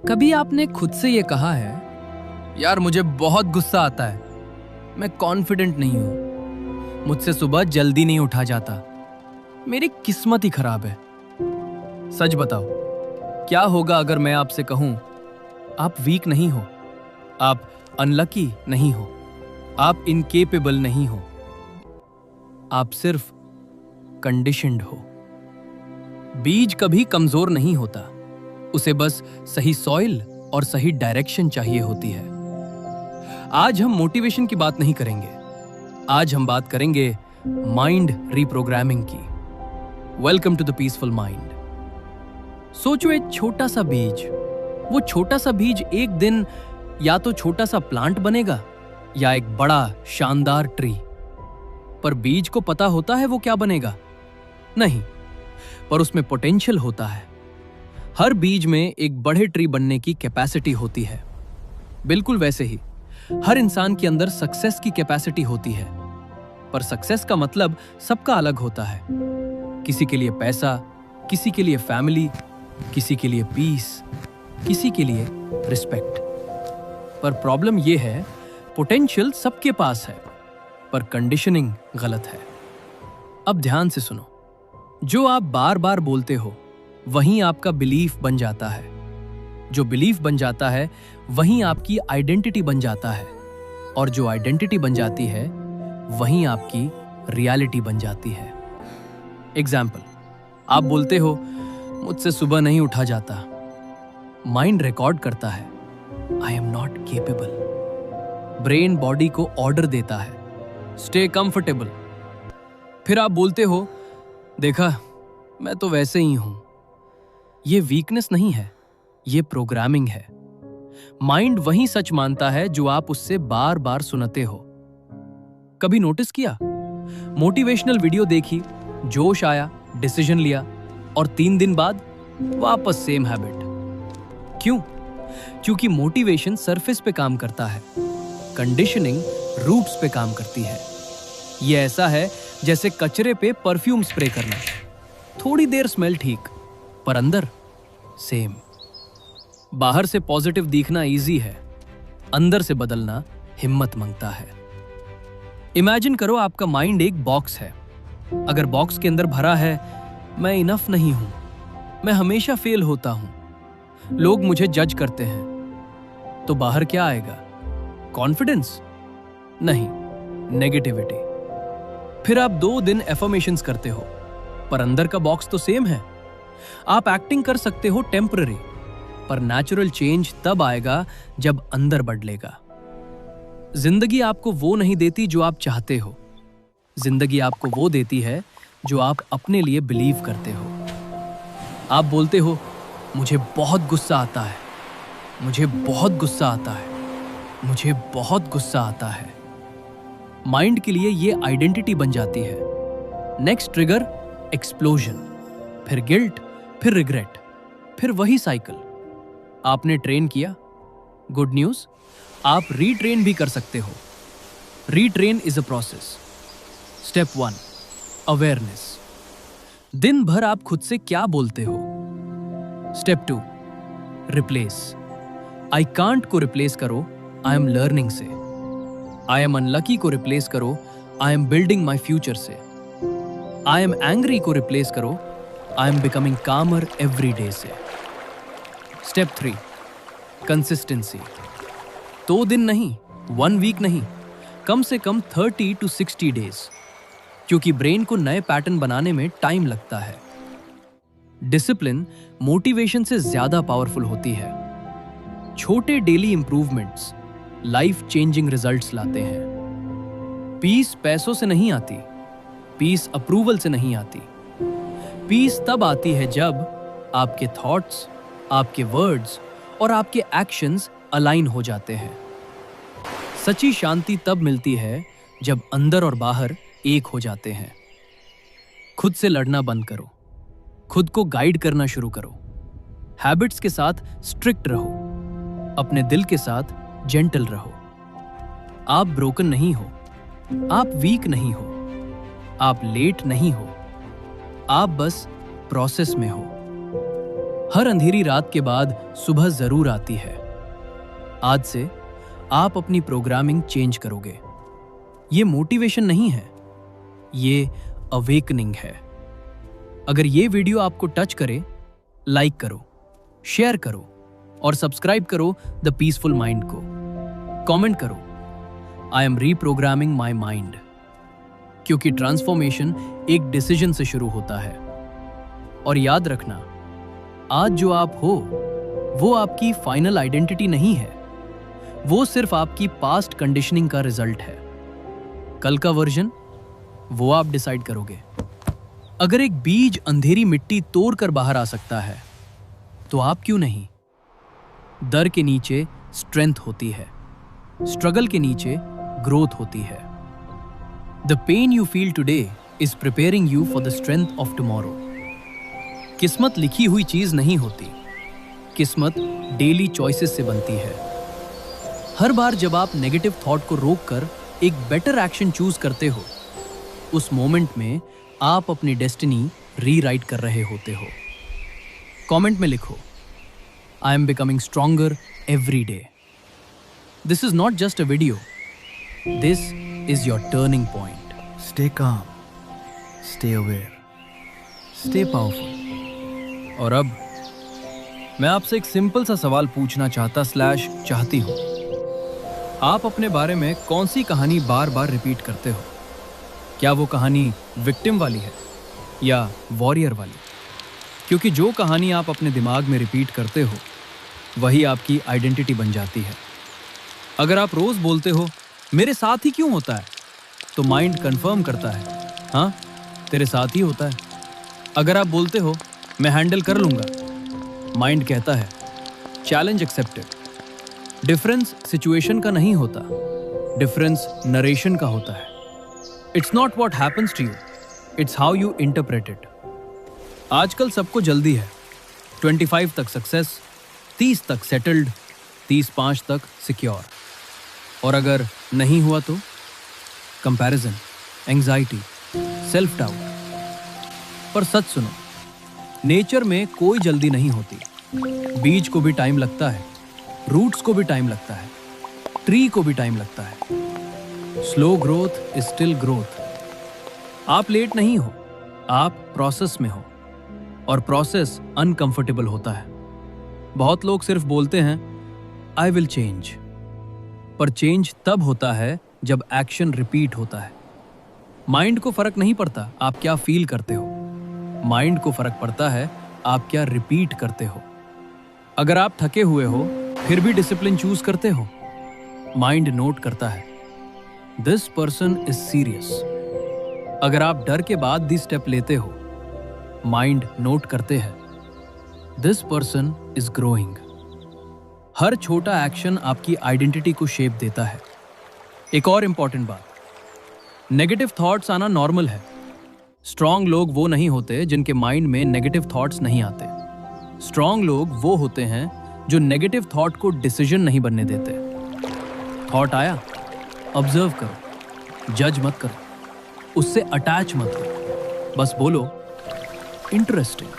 कभी आपने खुद से ये कहा है, यार मुझे बहुत गुस्सा आता है, मैं कॉन्फिडेंट नहीं हूं, मुझसे सुबह जल्दी नहीं उठा जाता, मेरी किस्मत ही खराब है। सच बताओ, क्या होगा अगर मैं आपसे कहूं, आप वीक नहीं हो, आप अनलकी नहीं हो, आप इनकेपेबल नहीं हो, आप सिर्फ कंडीशन्ड हो। बीज कभी कमजोर नहीं होता, उसे बस सही सॉइल और सही डायरेक्शन चाहिए होती है। आज हम मोटिवेशन की बात नहीं करेंगे, आज हम बात करेंगे माइंड रीप्रोग्रामिंग की। Welcome to the peaceful mind. सोचो एक छोटा सा बीज, वो छोटा सा बीज एक दिन या तो छोटा सा प्लांट बनेगा या एक बड़ा शानदार ट्री। पर बीज को पता होता है वो क्या बनेगा? नहीं, पर उसमें पोटेंशियल होता है। हर बीज में एक बड़े ट्री बनने की कैपेसिटी होती है। बिल्कुल वैसे ही हर इंसान के अंदर सक्सेस की कैपेसिटी होती है, पर सक्सेस का मतलब सबका अलग होता है। किसी के लिए पैसा, किसी के लिए फैमिली, किसी के लिए पीस, किसी के लिए रिस्पेक्ट। पर प्रॉब्लम यह है, पोटेंशियल सबके पास है, पर कंडीशनिंग गलत है। अब ध्यान से सुनो, जो आप बार बार बोलते हो वहीं आपका बिलीफ बन जाता है, जो बिलीफ बन जाता है वहीं आपकी आइडेंटिटी बन जाता है, और जो आइडेंटिटी बन जाती है वहीं आपकी रियलिटी बन जाती है। एग्जाम्पल, आप बोलते हो मुझसे सुबह नहीं उठा जाता, माइंड रिकॉर्ड करता है I am not capable, brain body को ऑर्डर देता है स्टे कंफर्टेबल। फिर आप बोलते हो देखा, मैं तो वैसे ही हूं। ये वीकनेस नहीं है, ये प्रोग्रामिंग है। माइंड वही सच मानता है जो आप उससे बार बार सुनते हो। कभी नोटिस किया, मोटिवेशनल वीडियो देखी, जोश आया, डिसीजन लिया, और 3 दिन बाद वापस सेम हैबिट। क्यों? क्योंकि मोटिवेशन सरफेस पे काम करता है, कंडीशनिंग रूट्स पे काम करती है। ये ऐसा है जैसे कचरे पे परफ्यूम स्प्रे करना, थोड़ी देर स्मेल ठीक, पर अंदर सेम। बाहर से पॉजिटिव दिखना इजी है, अंदर से बदलना हिम्मत मांगता है। इमेजिन करो आपका माइंड एक बॉक्स है। अगर बॉक्स के अंदर भरा है मैं इनफ नहीं हूं, मैं हमेशा फेल होता हूं, लोग मुझे जज करते हैं, तो बाहर क्या आएगा? कॉन्फिडेंस? नहीं, नेगेटिविटी। फिर आप 2 दिन एफर्मेशंस करते हो, पर अंदर का बॉक्स तो सेम है। आप एक्टिंग कर सकते हो टेम्पररी, पर नेचुरल चेंज तब आएगा जब अंदर बदलेगा। जिंदगी आपको वो नहीं देती जो आप चाहते हो, जिंदगी आपको वो देती है जो आप अपने लिए बिलीव करते हो। आप बोलते हो मुझे बहुत गुस्सा आता है, मुझे बहुत गुस्सा आता है, मुझे बहुत गुस्सा आता है। माइंड के लिए ये आइडेंटिटी बन जाती है। नेक्स्ट ट्रिगर एक्सप्लोजन, फिर गिल्ट, फिर रिग्रेट, फिर वही साइकिल। आपने ट्रेन किया, गुड न्यूज, आप रीट्रेन भी कर सकते हो। Retrain is a process. Step 1, awareness. दिन भर आप खुद से क्या बोलते हो? Step 2, replace. आई कांट को रिप्लेस करो आई एम लर्निंग से। आई एम अनलकी को रिप्लेस करो I am building my future से। आई एम एंग्री को रिप्लेस करो आई एम बिकमिंग कामर एवरी डे से। Step 3, consistency. 2 दिन नहीं, 1 वीक नहीं, कम से कम 30 to 60 डेज, क्योंकि ब्रेन को नए पैटर्न बनाने में टाइम लगता है। डिसिप्लिन मोटिवेशन से ज्यादा पावरफुल होती है। छोटे daily improvements life changing results लाते हैं। पीस पैसों से नहीं आती, पीस अप्रूवल से नहीं आती। पीस तब आती है जब आपके थॉट्स, आपके वर्ड्स और आपके एक्शंस अलाइन हो जाते हैं। सच्ची शांति तब मिलती है जब अंदर और बाहर एक हो जाते हैं। खुद से लड़ना बंद करो, खुद को गाइड करना शुरू करो। हैबिट्स के साथ स्ट्रिक्ट रहो, अपने दिल के साथ जेंटल रहो। आप ब्रोकन नहीं हो, आप वीक नहीं हो, आप लेट नहीं हो, आप बस प्रोसेस में हो। हर अंधेरी रात के बाद सुबह जरूर आती है। आज से आप अपनी प्रोग्रामिंग चेंज करोगे। ये मोटिवेशन नहीं है, ये अवेकनिंग है। अगर ये वीडियो आपको टच करे, लाइक करो, शेयर करो और सब्सक्राइब करो द पीसफुल माइंड को। कमेंट करो, I am reprogramming my mind, क्योंकि ट्रांसफॉर्मेशन एक डिसीजन से शुरू होता है। और याद रखना, आज जो आप हो वो आपकी फाइनल आइडेंटिटी नहीं है, वो सिर्फ आपकी पास्ट कंडीशनिंग का रिजल्ट है। कल का वर्जन वो आप डिसाइड करोगे। अगर एक बीज अंधेरी मिट्टी तोड़ कर बाहर आ सकता है, तो आप क्यों नहीं? डर के नीचे स्ट्रेंथ होती है, स्ट्रगल के नीचे ग्रोथ होती है। The pain you feel today is preparing you for the strength of tomorrow. किस्मत लिखी हुई चीज नहीं होती, किस्मत डेली चॉइसेस से बनती है। हर बार जब आप नेगेटिव थॉट को रोककर एक बेटर एक्शन चूज करते हो, उस मोमेंट में आप अपनी डेस्टिनी रीराइट कर रहे होते हो। कमेंट में लिखो, I am becoming stronger every day. This is not just a video, this is your turning point. Stay calm, stay aware, stay powerful. और अब मैं आपसे एक सिंपल सा सवाल पूछना चाहती हूं। आप अपने बारे में कौन सी कहानी बार बार रिपीट करते हो? क्या वो कहानी विक्टिम वाली है या वॉरियर वाली? क्योंकि जो कहानी आप अपने दिमाग में रिपीट करते हो, वही आपकी आइडेंटिटी बन जाती है। अगर आप रोज बोलते हो मेरे साथ ही क्यों होता है, तो माइंड कंफर्म करता है, हाँ तेरे साथ ही होता है। अगर आप बोलते हो मैं हैंडल कर लूंगा, माइंड कहता है चैलेंज एक्सेप्टेड। डिफरेंस सिचुएशन का नहीं होता, डिफरेंस नरेशन का होता है। It's not what happens to you, it's how you interpret it. आजकल सबको जल्दी है। 25 तक सक्सेस, 30 तक सेटल्ड, 35 तक सिक्योर। और अगर नहीं हुआ तो कंपैरिजन, एंजाइटी, सेल्फ डाउट। पर सच सुनो, नेचर में कोई जल्दी नहीं होती। बीज को भी टाइम लगता है, रूट्स को भी टाइम लगता है, ट्री को भी टाइम लगता है। Slow growth is still growth. आप लेट नहीं हो, आप प्रोसेस में हो, और प्रोसेस अनकंफर्टेबल होता है। बहुत लोग सिर्फ बोलते हैं आई विल चेंज, पर चेंज तब होता है जब एक्शन रिपीट होता है। माइंड को फर्क नहीं पड़ता आप क्या फील करते हो, माइंड को फर्क पड़ता है आप क्या रिपीट करते हो। अगर आप थके हुए हो फिर भी डिसिप्लिन चूज करते हो, माइंड नोट करता है दिस पर्सन इज सीरियस। अगर आप डर के बाद भी स्टेप लेते हो, माइंड नोट करते हैं दिस पर्सन इज ग्रोइंग। हर छोटा एक्शन आपकी आइडेंटिटी को शेप देता है। एक और इंपॉर्टेंट बात, नेगेटिव थॉट्स आना नॉर्मल है। स्ट्रांग लोग वो नहीं होते जिनके माइंड में नेगेटिव थॉट्स नहीं आते। स्ट्रांग लोग वो होते हैं जो नेगेटिव थॉट को डिसीजन नहीं बनने देते। थॉट आया, ऑब्जर्व करो, जज मत करो, उससे अटैच मत हो, बस बोलो इंटरेस्टिंग,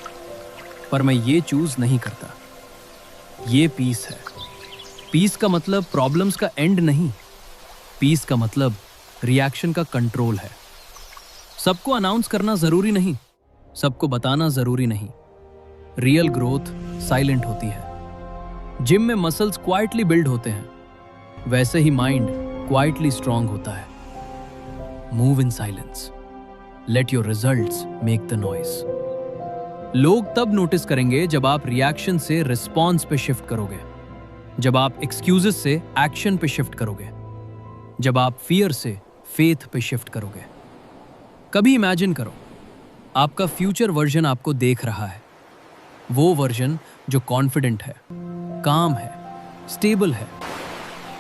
पर मैं ये चूज नहीं करता। ये पीस है। पीस का मतलब प्रॉब्लम्स का एंड नहीं, पीस का मतलब रिएक्शन का कंट्रोल है। सबको अनाउंस करना जरूरी नहीं, सबको बताना जरूरी नहीं। रियल ग्रोथ साइलेंट होती है। जिम में मसल्स क्वाइटली बिल्ड होते हैं, वैसे ही माइंड क्वाइटली स्ट्रांग होता है। Move in silence, let your results make the noise. लोग तब नोटिस करेंगे जब आप रिएक्शन से रिस्पॉन्स पे शिफ्ट करोगे, जब आप एक्सक्यूजेस से एक्शन पे शिफ्ट करोगे, जब आप फियर से फेथ पे शिफ्ट करोगे। कभी इमेजिन करो, आपका फ्यूचर वर्जन आपको देख रहा है। वो वर्जन जो कॉन्फिडेंट है, काम है, स्टेबल है।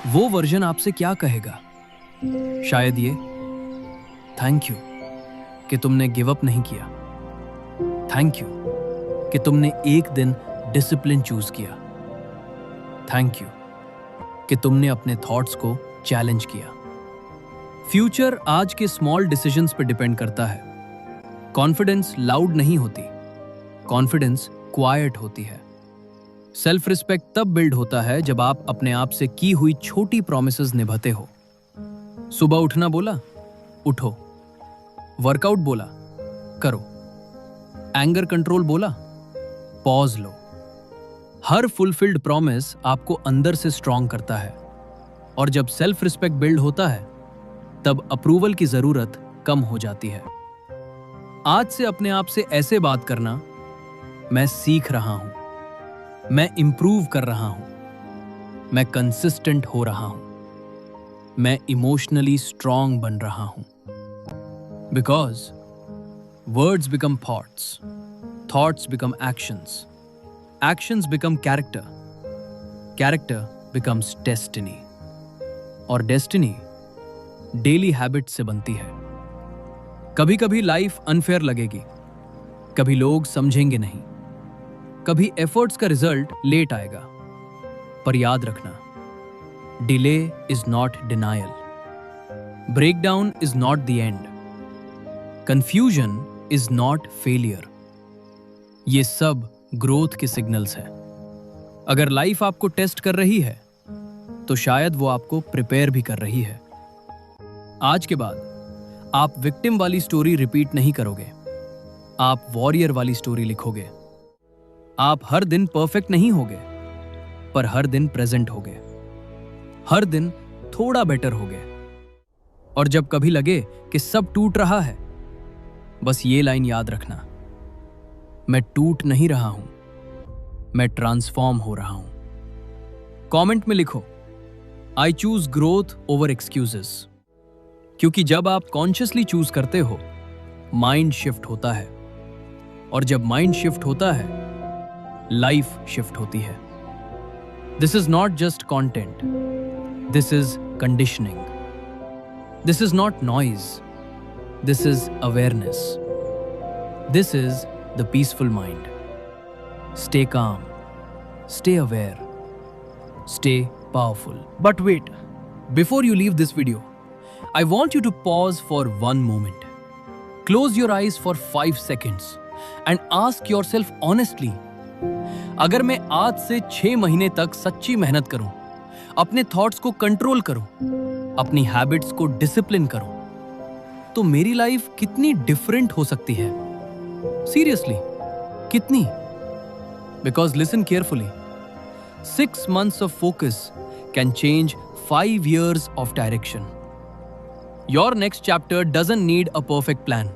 वो वर्जन आपसे क्या कहेगा? शायद ये, थैंक यू कि तुमने गिव अप नहीं किया, थैंक यू कि तुमने एक दिन डिसिप्लिन चूज किया, थैंक यू कि तुमने अपने थॉट्स को चैलेंज किया। फ्यूचर आज के स्मॉल डिसीजंस पे डिपेंड करता है। कॉन्फिडेंस लाउड नहीं होती, कॉन्फिडेंस क्वाइट होती है। सेल्फ रिस्पेक्ट तब बिल्ड होता है जब आप अपने आप से की हुई छोटी प्रॉमिसेस निभाते हो। सुबह उठना बोला, उठो। वर्कआउट बोला, करो। एंगर कंट्रोल बोला, पॉज लो। हर फुलफिल्ड प्रॉमिस आपको अंदर से स्ट्रांग करता है, और जब सेल्फ रिस्पेक्ट बिल्ड होता है तब अप्रूवल की जरूरत कम हो जाती है। आज से अपने आप से ऐसे बात करना, मैं सीख रहा हूं, मैं इंप्रूव कर रहा हूं, मैं कंसिस्टेंट हो रहा हूं, मैं इमोशनली स्ट्रांग बन रहा हूं। Because words become thoughts, thoughts become actions, actions become character, character becomes destiny, और डेस्टिनी डेली हैबिट से बनती है। कभी कभी लाइफ अनफेयर लगेगी, कभी लोग समझेंगे नहीं, कभी एफर्ट्स का रिजल्ट लेट आएगा, पर याद रखना, delay is not denial, breakdown is not the end, confusion is not failure. ये सब ग्रोथ के सिग्नल्स हैं। अगर लाइफ आपको टेस्ट कर रही है तो शायद वो आपको प्रिपेयर भी कर रही है। आज के बाद आप विक्टिम वाली स्टोरी रिपीट नहीं करोगे, आप वॉरियर वाली स्टोरी लिखोगे। आप हर दिन परफेक्ट नहीं होगे, पर हर दिन प्रेजेंट होगे, हर दिन थोड़ा बेटर होगे। और जब कभी लगे कि सब टूट रहा है, बस ये लाइन याद रखना, मैं टूट नहीं रहा हूं, मैं ट्रांसफॉर्म हो रहा हूं। कमेंट में लिखो, I choose growth over excuses, क्योंकि जब आप कॉन्शियसली चूज करते हो, माइंड शिफ्ट होता है, और जब माइंड शिफ्ट होता है, लाइफ शिफ्ट होती है। This is not just content, this is conditioning, this is not noise, this is awareness, this is the peaceful mind. Stay calm, stay aware, stay powerful. But wait, before you leave this video, I want you to pause for one moment. Close your eyes for 5 seconds and ask yourself honestly, अगर मैं आज से 6 महीने तक सच्ची मेहनत करूं, अपने थॉट्स को कंट्रोल करूं, अपनी हैबिट्स को डिसिप्लिन करूं, तो मेरी लाइफ कितनी डिफरेंट हो सकती है? सीरियसली, कितनी? Because listen carefully, 6 months of focus can change 5 years of direction. Your next chapter doesn't need a perfect plan.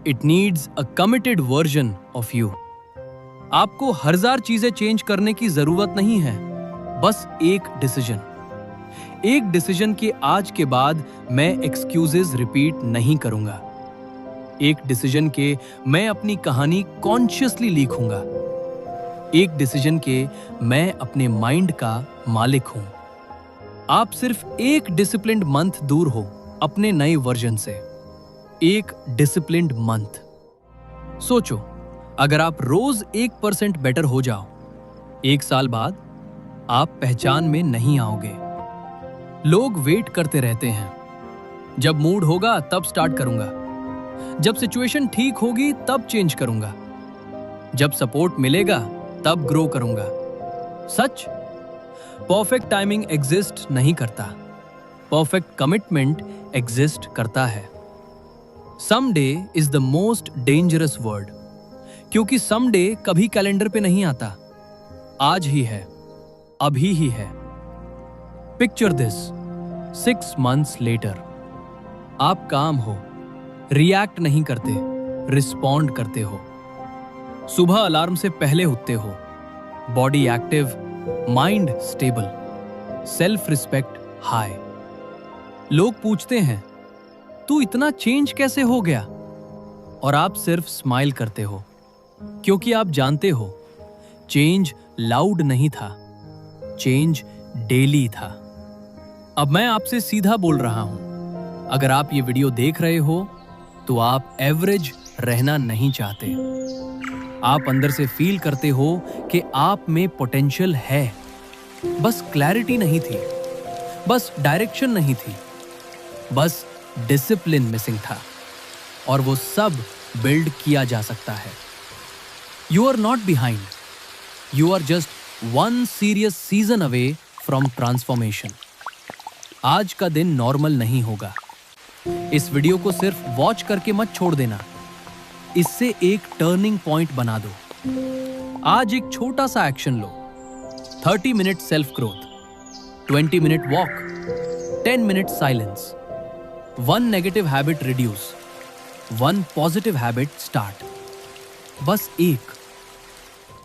It needs a committed version of you. आपको 1000 चीजें चेंज करने की जरूरत नहीं है, बस एक डिसीजन। एक डिसीजन के आज के बाद मैं एक्सक्यूजेस रिपीट नहीं करूंगा। एक डिसीजन के मैं अपनी कहानी कॉन्शियसली लिखूंगा। एक डिसीजन के मैं अपने माइंड का मालिक हूं। आप सिर्फ एक डिसिप्लिन्ड मंथ दूर हो अपने नए वर्जन से। एक डिसिप्लिन्ड मंथ। सोचो, अगर आप रोज 1% बेटर हो जाओ, 1 साल बाद आप पहचान में नहीं आओगे। लोग वेट करते रहते हैं, जब मूड होगा तब स्टार्ट करूंगा, जब सिचुएशन ठीक होगी तब चेंज करूंगा, जब सपोर्ट मिलेगा तब ग्रो करूंगा। सच, परफेक्ट टाइमिंग एग्जिस्ट नहीं करता, परफेक्ट कमिटमेंट एग्जिस्ट करता है। Someday is the most dangerous word, क्योंकि समडे कभी कैलेंडर पे नहीं आता, आज ही है, अभी ही है। Picture this, 6 months later. आप काम हो, रिएक्ट नहीं करते, रिस्पॉन्ड करते हो। सुबह अलार्म से पहले उठते हो, body active, mind stable, self respect high. लोग पूछते हैं, तू इतना चेंज कैसे हो गया? और आप सिर्फ स्माइल करते हो, क्योंकि आप जानते हो चेंज लाउड नहीं था, चेंज डेली था। अब मैं आपसे सीधा बोल रहा हूं, अगर आप ये वीडियो देख रहे हो तो आप एवरेज रहना नहीं चाहते। आप अंदर से फील करते हो कि आप में पोटेंशियल है, बस क्लैरिटी नहीं थी, बस डायरेक्शन नहीं थी, बस डिसिप्लिन मिसिंग था, और वो सब बिल्ड किया जा सकता है। You are not behind. You are just one serious season away from transformation. आज का दिन नॉर्मल नहीं होगा. इस वीडियो को सिर्फ वॉच करके मत छोड़ देना. इससे एक टर्निंग पॉइंट बना दो. आज एक छोटा सा एक्शन लो. 30 minute self growth, 20 minute walk, 10 minute silence, 1 negative habit reduce, 1 positive habit start. बस एक.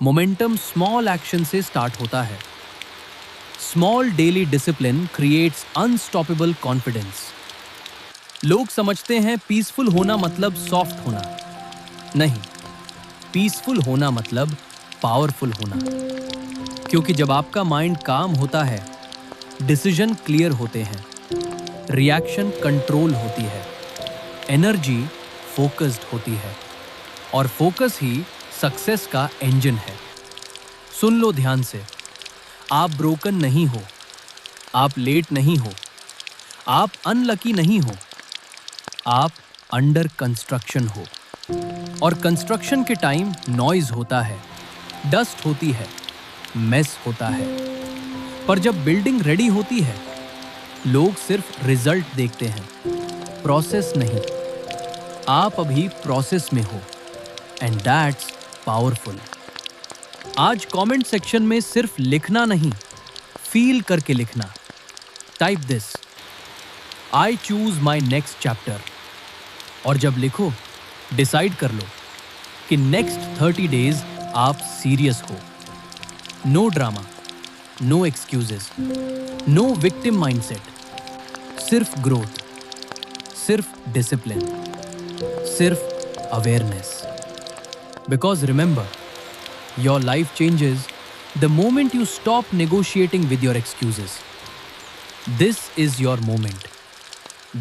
मोमेंटम स्मॉल एक्शन से स्टार्ट होता है. Small daily discipline creates unstoppable confidence. लोग समझते हैं पीसफुल होना मतलब सॉफ्ट होना. नहीं, पीसफुल होना मतलब पावरफुल होना. क्योंकि जब आपका माइंड काम होता है, डिसीजन क्लियर होते हैं, रिएक्शन कंट्रोल होती है, एनर्जी फोकस्ड होती है, और फोकस ही सक्सेस का इंजन है. सुन लो ध्यान से. आप ब्रोकन नहीं हो, आप लेट नहीं हो, आप अनलकी नहीं हो, आप अंडर कंस्ट्रक्शन हो. और कंस्ट्रक्शन के टाइम नॉइज होता है, डस्ट होती है, मेस होता है. पर जब बिल्डिंग रेडी होती है, लोग सिर्फ रिजल्ट देखते हैं, प्रोसेस नहीं. आप अभी प्रोसेस में हो, एंड दैट्स पावरफुल. आज कमेंट सेक्शन में सिर्फ लिखना नहीं, फील करके लिखना. Type this, I choose my next chapter. और जब लिखो, डिसाइड कर लो कि नेक्स्ट 30 डेज आप सीरियस हो. No drama, no excuses, no victim mindset. सिर्फ ग्रोथ, सिर्फ डिसिप्लिन, सिर्फ awareness. Because remember, your life changes the moment you stop negotiating with your excuses. This is your moment.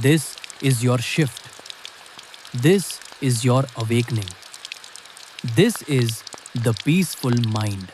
This is your shift. This is your awakening. This is the peaceful mind.